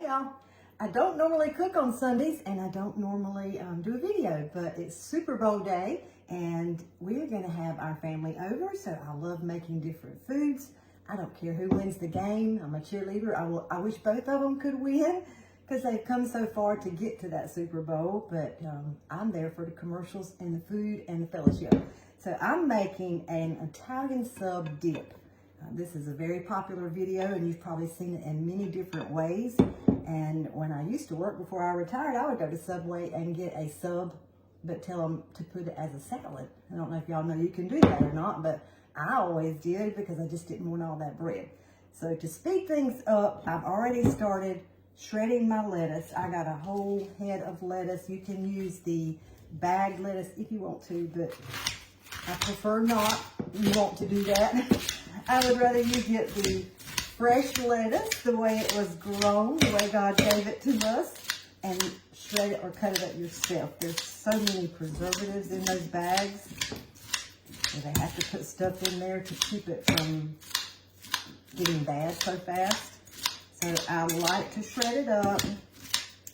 y'all. I don't normally cook on Sundays and I don't normally do a video, but it's Super Bowl day and we're gonna have our family over, so I love making different foods. I don't care who wins the game. I'm a cheerleader. I wish both of them could win because they've come so far to get to that Super Bowl, but I'm there for the commercials and the food and the fellowship. So I'm making an Italian sub dip. This is a very popular video and you've probably seen it in many different ways. And when I used to work before I retired, I would go to Subway and get a sub, but tell them to put it as a salad. I don't know if y'all know you can do that or not, but I always did because I just didn't want all that bread. So to speed things up, I've already started shredding my lettuce. I got a whole head of lettuce. You can use the bagged lettuce if you want to, but I prefer not. You want to do that. I would rather you get the fresh lettuce, the way it was grown, the way God gave it to us, and shred it or cut it up yourself. There's so many preservatives in those bags. So they have to put stuff in there to keep it from getting bad so fast. So I like to shred it up,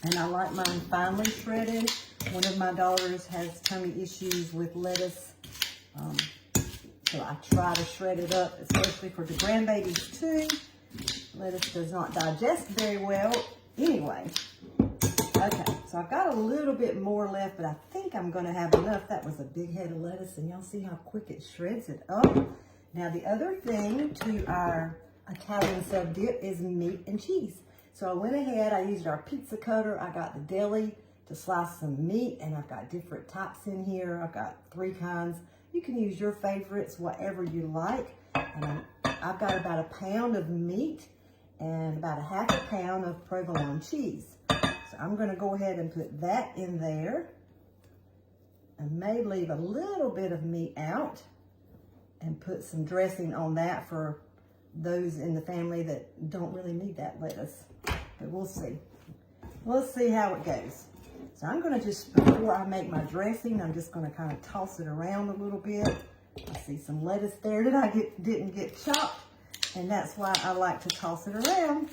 and I like mine finely shredded. One of my daughters has tummy issues with lettuce. So I try to shred it up, especially for the grandbabies too. Lettuce does not digest very well anyway. Okay, so I've got a little bit more left, but I think I'm gonna have enough. That was a big head of lettuce, and y'all see how quick it shreds it up. Now the other thing to our Italian sub dip is meat and cheese. So I went ahead, I used our pizza cutter. I got the deli to slice some meat, and I've got different types in here. I've got 3 kinds. You can use your favorites, whatever you like. And I've got about a pound of meat and about a half a pound of provolone cheese. So I'm gonna go ahead and put that in there. I may leave a little bit of meat out and put some dressing on that for those in the family that don't really need that lettuce. But we'll see. Let's see how it goes. So I'm gonna just, before I make my dressing, I'm just gonna kind of toss it around a little bit. I see some lettuce there that I didn't get chopped, and that's why I like to toss it around.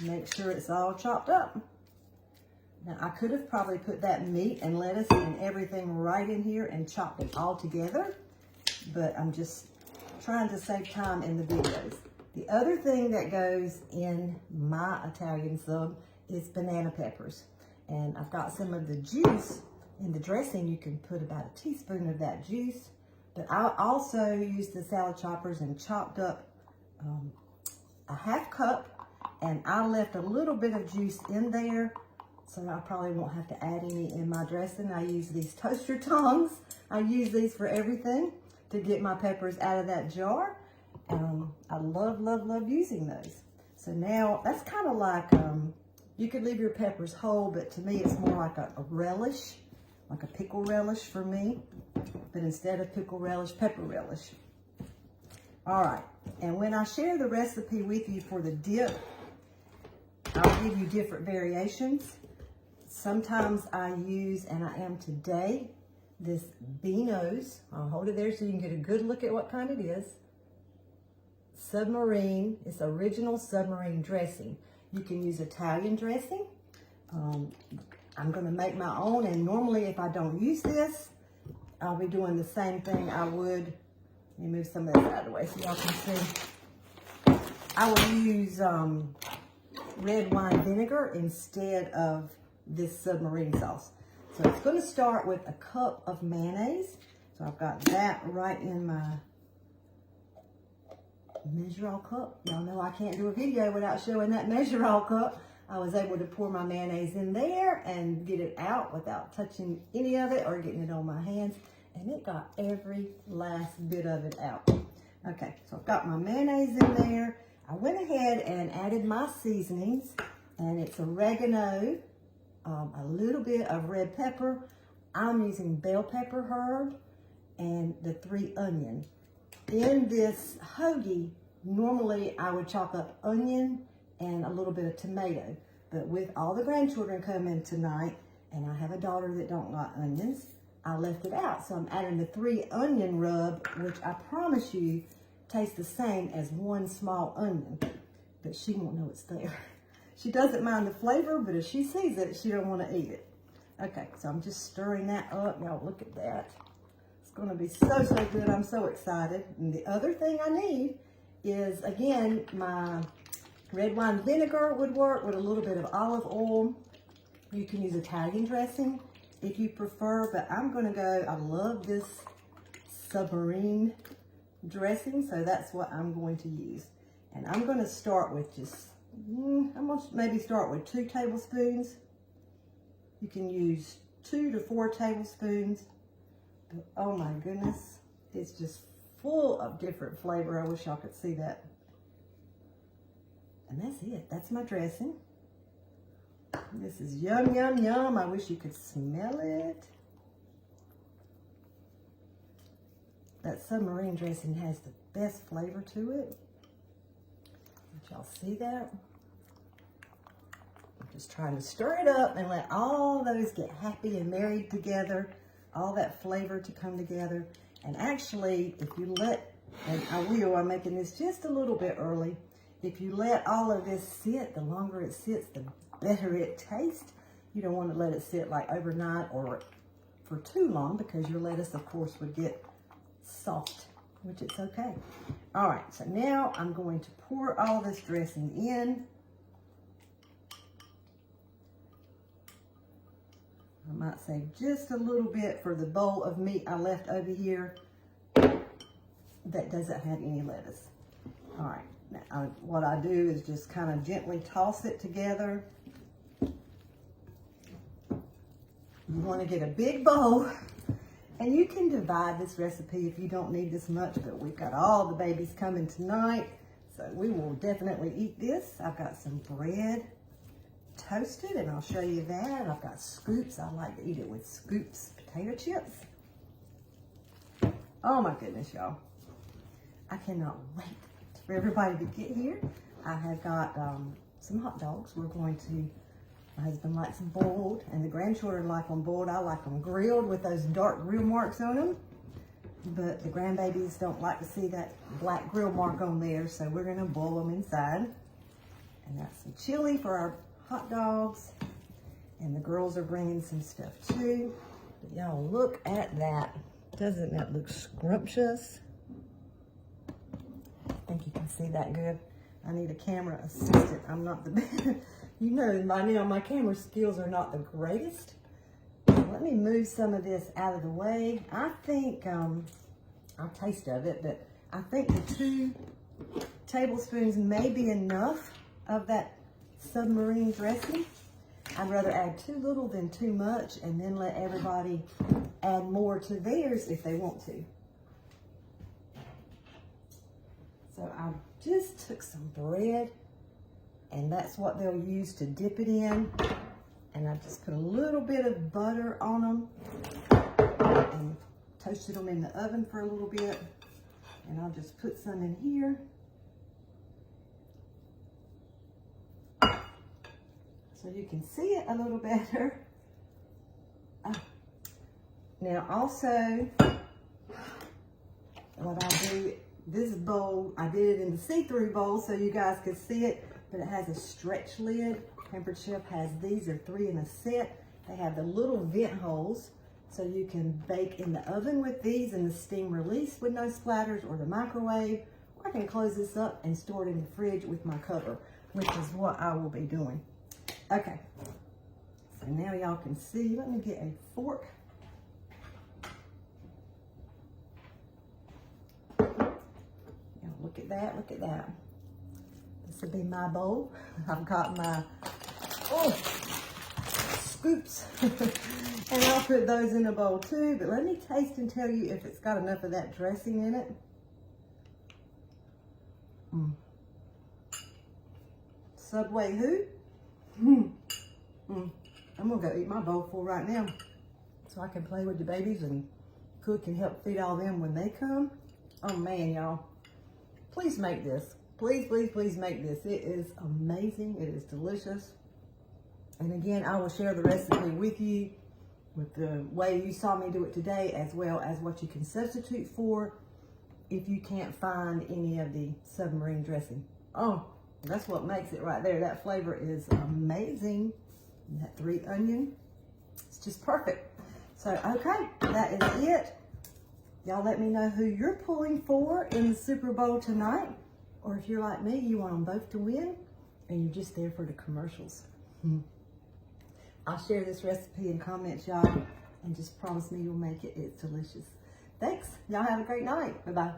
Make sure it's all chopped up. Now I could have probably put that meat and lettuce and everything right in here and chopped it all together, but I'm just trying to save time in the videos. The other thing that goes in my Italian sub is banana peppers. And I've got some of the juice in the dressing. You can put about a teaspoon of that juice. But I also used the salad choppers and chopped up a half cup, and I left a little bit of juice in there, so I probably won't have to add any in my dressing. I use these toaster tongs. I use these for everything to get my peppers out of that jar. I love, love, love using those. So now that's kind of like, you could leave your peppers whole, but to me it's more like a relish, like a pickle relish for me. But instead of pickle relish, pepper relish. All right, and when I share the recipe with you for the dip, I'll give you different variations. Sometimes I use, and I am today, this Beano's. I'll hold it there so you can get a good look at what kind it is. Submarine, it's original submarine dressing. You can use Italian dressing. I'm gonna make my own, and normally if I don't use this, I'll be doing the same thing I would. Let me move some of this out of the way so y'all can see. I will use red wine vinegar instead of this submarine sauce. So it's gonna start with a cup of mayonnaise. So I've got that right in my measure-all cup. Y'all know I can't do a video without showing that measure-all cup. I was able to pour my mayonnaise in there and get it out without touching any of it or getting it on my hands. And it got every last bit of it out. Okay, so I've got my mayonnaise in there. I went ahead and added my seasonings, and it's oregano, a little bit of red pepper. I'm using bell pepper herb and the 3 onion. In this hoagie, normally I would chop up onion and a little bit of tomato, but with all the grandchildren coming tonight, and I have a daughter that don't like onions, I left it out. So I'm adding the 3 onion rub, which I promise you tastes the same as 1 small onion, but she won't know it's there. She doesn't mind the flavor, but if she sees it, she don't want to eat it. Okay, so I'm just stirring that up. Y'all look at that. It's going to be so, so good. I'm so excited. And the other thing I need is, again, my red wine vinegar would work with a little bit of olive oil. You can use Italian dressing if you prefer, but I'm going to go, I love this submarine dressing, so that's what I'm going to use. And I'm going to start with just, I'm going to maybe start with 2 tablespoons. You can use 2 to 4 tablespoons. But oh my goodness, it's just full of different flavor. I wish y'all could see that. And that's it. That's my dressing. This is yum, yum, yum. I wish you could smell it. That submarine dressing has the best flavor to it. Did y'all see that? I'm just trying to stir it up and let all those get happy and married together. All that flavor to come together. And actually, if you let, and I will, I'm making this just a little bit early. If you let all of this sit, the longer it sits, the better it tastes. You don't want to let it sit like overnight or for too long, because your lettuce, of course, would get soft, which it's okay. All right, so now I'm going to pour all this dressing in. I might save just a little bit for the bowl of meat I left over here that doesn't have any lettuce. All right, now what I do is just kind of gently toss it together. You want to get a big bowl, and you can divide this recipe if you don't need this much, but we've got all the babies coming tonight, so we will definitely eat this. I've got some bread toasted, and I'll show you that. I've got scoops. I like to eat it with scoops potato chips. Oh my goodness, y'all. I cannot wait for everybody to get here. I have got some hot dogs. We're going to, my husband likes them boiled, and the grandchildren like them boiled. I like them grilled with those dark grill marks on them, but the grandbabies don't like to see that black grill mark on there, so we're gonna boil them inside. And got some chili for our hot dogs, and the girls are bringing some stuff too. But y'all look at that. Doesn't that look scrumptious? I think you can see that good. I need a camera assistant. I'm not the best. You know by now my camera skills are not the greatest. Let me move some of this out of the way. I think, I'll taste of it, but I think the 2 tablespoons may be enough of that submarine dressing. I'd rather add too little than too much, and then let everybody add more to theirs if they want to. So I just took some bread, and that's what they'll use to dip it in. And I just put a little bit of butter on them and toasted them in the oven for a little bit. And I'll just put some in here. So you can see it a little better. Now also, what I do, this bowl, I did it in the see-through bowl so you guys could see it, but it has a stretch lid. Pampered Chef has these, are 3 in a set. They have the little vent holes, so you can bake in the oven with these and the steam release with no splatters, or the microwave, or I can close this up and store it in the fridge with my cover, which is what I will be doing. Okay, so now y'all can see. Let me get a fork. Now look at that, look at that. This will be my bowl. I've got my, scoops. And I'll put those in a bowl too, but let me taste and tell you if it's got enough of that dressing in it. Subway who? I'm gonna go eat my bowl full right now so I can play with the babies and cook and help feed all them when they come. Oh man, y'all, please make this. Please, please, please make this. It is amazing. It is delicious. And again, I will share the recipe with you with the way you saw me do it today, as well as what you can substitute for if you can't find any of the submarine dressing. Oh, That's what makes it right there. That flavor is amazing. And that 3 onion, it's just perfect. So, okay, that is it. Y'all let me know who you're pulling for in the Super Bowl tonight. Or if you're like me, you want them both to win, and you're just there for the commercials. I'll share this recipe in comments, y'all, and just promise me you'll make it. It's delicious. Thanks. Y'all have a great night. Bye-bye.